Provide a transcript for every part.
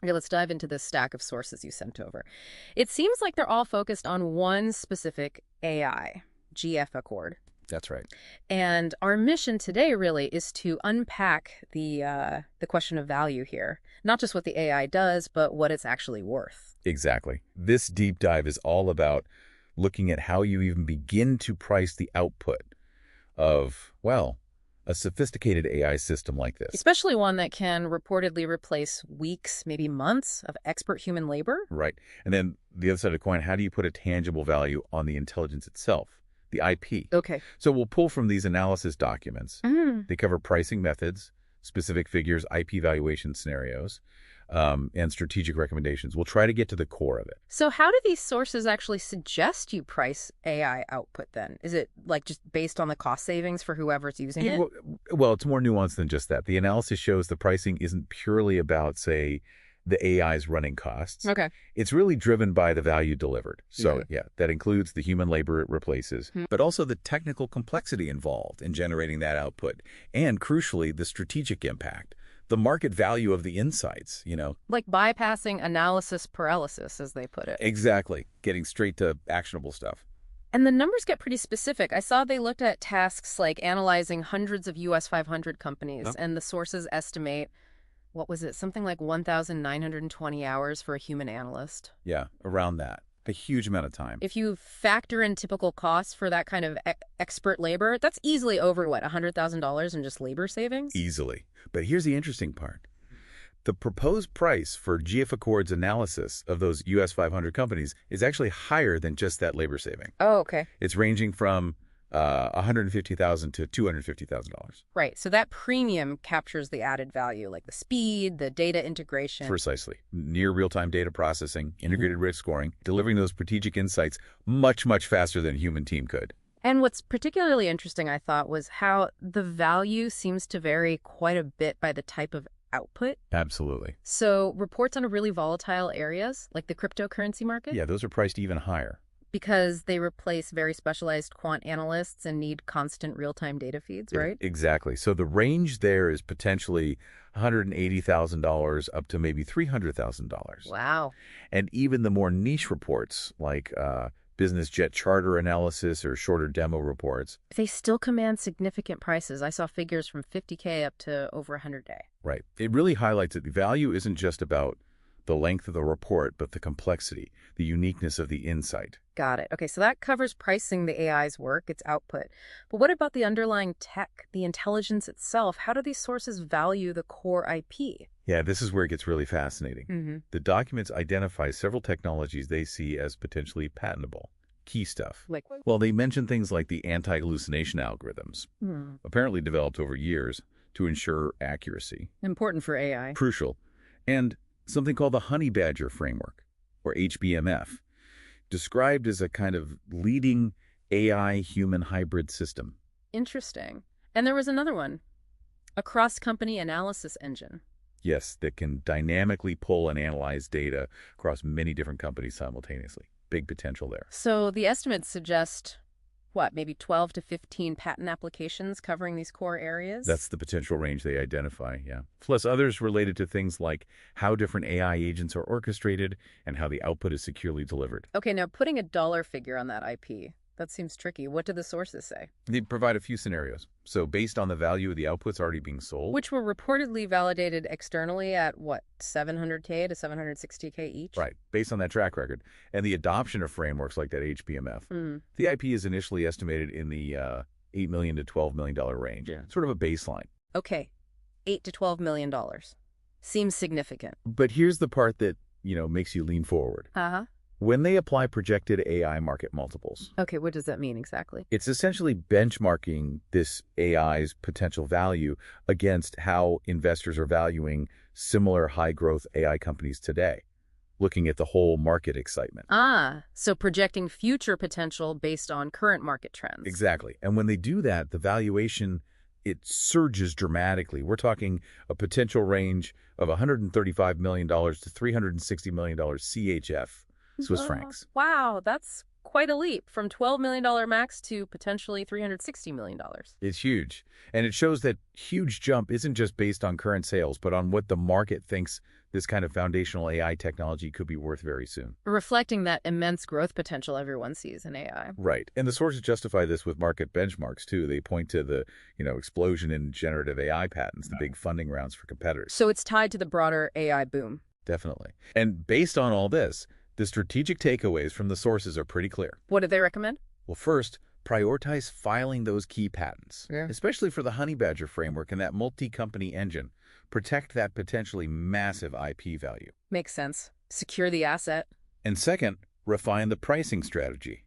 Okay, let's dive into this stack of sources you sent over. It seems like they're all focused on one specific AI, GF Accord. That's right. And our mission today really is to unpack the question of value here. Not just what the AI does, but what it's actually worth. Exactly. This deep dive is all about looking at how you even begin to price the output of, well, a sophisticated AI system like this. Especially one that can reportedly replace weeks, maybe months of expert human labor. Right. And then the other side of the coin, how do you put a tangible value on the intelligence itself, the IP? Okay. So we'll pull from these analysis documents. They cover pricing methods, specific figures, IP valuation scenarios, and strategic recommendations. We'll try to get to the core of it. So how do these sources actually suggest you price AI output then? Is it like just based on the cost savings for whoever's using it? Well, it's more nuanced than just that. The analysis shows the pricing isn't purely about, say, the AI's running costs. Okay. It's really driven by the value delivered. So, yeah, that includes the human labor it replaces, but also the technical complexity involved in generating that output, and crucially, the strategic impact, the market value of the insights, Like bypassing analysis paralysis, as they put it. Exactly. Getting straight to actionable stuff. And the numbers get pretty specific. I saw they looked at tasks like analyzing hundreds of US 500 companies, and the sources estimate, what was it, something like 1,920 hours for a human analyst. Yeah, around that. A huge amount of time. If you factor in typical costs for that kind of expert labor, that's easily over, what, $100,000 in just labor savings? Easily. But here's the interesting part. The proposed price for GF Accord's analysis of those US 500 companies is actually higher than just that labor saving. Oh, okay. It's ranging from $150,000 to $250,000. Right. So that premium captures the added value, like the speed, the data integration. Precisely. Near real-time data processing, integrated risk scoring, delivering those strategic insights much, much faster than a human team could. And what's particularly interesting, I thought, was how the value seems to vary quite a bit by the type of output. Absolutely. So reports on really volatile areas, like the cryptocurrency market? Yeah, those are priced even higher. Because they replace very specialized quant analysts and need constant real-time data feeds, right? Exactly. So the range there is potentially $180,000 up to maybe $300,000. Wow. And even the more niche reports, like business jet charter analysis or shorter demo reports. They still command significant prices. I saw figures from $50K up to over $100K. Right. It really highlights that the value isn't just about the length of the report, but the complexity, the uniqueness of the insight. Got it. Okay, so that covers pricing the AI's work, its output. But what about the underlying tech, the intelligence itself? How do these sources value the core IP? Yeah, this is where it gets really fascinating. The documents identify several technologies they see as potentially patentable. Key stuff. Like, well, they mention things like the anti-hallucination algorithms, apparently developed over years to ensure accuracy. important for AI. Crucial. And something called the honey badger framework, or HBMF, described as a kind of leading AI-human hybrid system. Interesting. And there was another one, a cross-company analysis engine. Yes, that can dynamically pull and analyze data across many different companies simultaneously. Big potential there. So the estimates suggest, what, maybe 12 to 15 patent applications covering these core areas? That's the potential range they identify, yeah. Plus others related to things like how different AI agents are orchestrated and how the output is securely delivered. Okay, now putting a dollar figure on that IP, that seems tricky. What do the sources say? They provide a few scenarios. So based on the value of the outputs already being sold. Which were reportedly validated externally at, what, $700K to $760K each? Right, based on that track record. And the adoption of frameworks like that HBMF. The IP is initially estimated in the $8 million to $12 million range. Yeah. Sort of a baseline. Okay, $8 to $12 million. Seems significant. But here's the part that, makes you lean forward. When they apply projected AI market multiples. Okay, what does that mean exactly? It's essentially benchmarking this AI's potential value against how investors are valuing similar high-growth AI companies today, looking at the whole market excitement. So projecting future potential based on current market trends. Exactly. And when they do that, the valuation, it surges dramatically. We're talking a potential range of $135 million to $360 million CHF. Swiss francs. Wow, that's quite a leap from $12 million max to potentially $360 million. It's huge. And it shows that huge jump isn't just based on current sales, but on what the market thinks this kind of foundational AI technology could be worth very soon. Reflecting that immense growth potential everyone sees in AI. Right. And the sources justify this with market benchmarks, too. They point to the, explosion in generative AI patents, the big funding rounds for competitors. So it's tied to the broader AI boom. Definitely. And based on all this, the strategic takeaways from the sources are pretty clear. What do they recommend? Well, first, prioritize filing those key patents, especially for the Honey Badger framework and that multi-company engine. Protect that potentially massive IP value. Makes sense. Secure the asset. And second, refine the pricing strategy.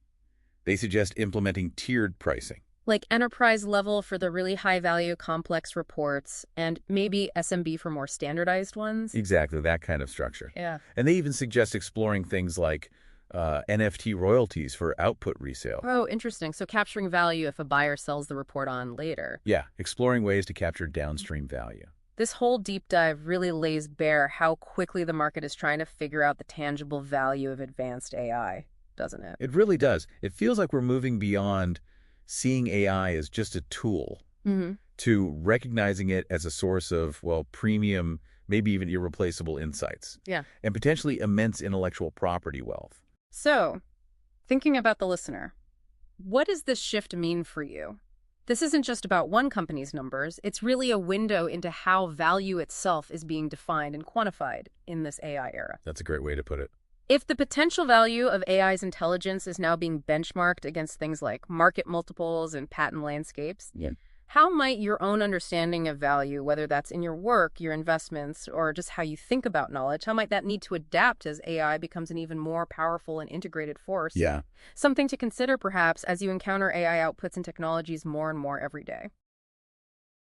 They suggest implementing tiered pricing. Like enterprise level for the really high-value complex reports, and maybe SMB for more standardized ones? Exactly, that kind of structure. Yeah. And they even suggest exploring things like NFT royalties for output resale. Oh, interesting. So capturing value if a buyer sells the report on later. Yeah, exploring ways to capture downstream value. This whole deep dive really lays bare how quickly the market is trying to figure out the tangible value of advanced AI, doesn't it? It really does. It feels like we're moving beyond seeing AI as just a tool to recognizing it as a source of, premium, maybe even irreplaceable insights. Yeah. And potentially immense intellectual property wealth. So, thinking about the listener, what does this shift mean for you? This isn't just about one company's numbers. It's really a window into how value itself is being defined and quantified in this AI era. That's a great way to put it. If the potential value of AI's intelligence is now being benchmarked against things like market multiples and patent landscapes, how might your own understanding of value, whether that's in your work, your investments, or just how you think about knowledge, how might that need to adapt as AI becomes an even more powerful and integrated force? Yeah. Something to consider, perhaps, as you encounter AI outputs and technologies more and more every day.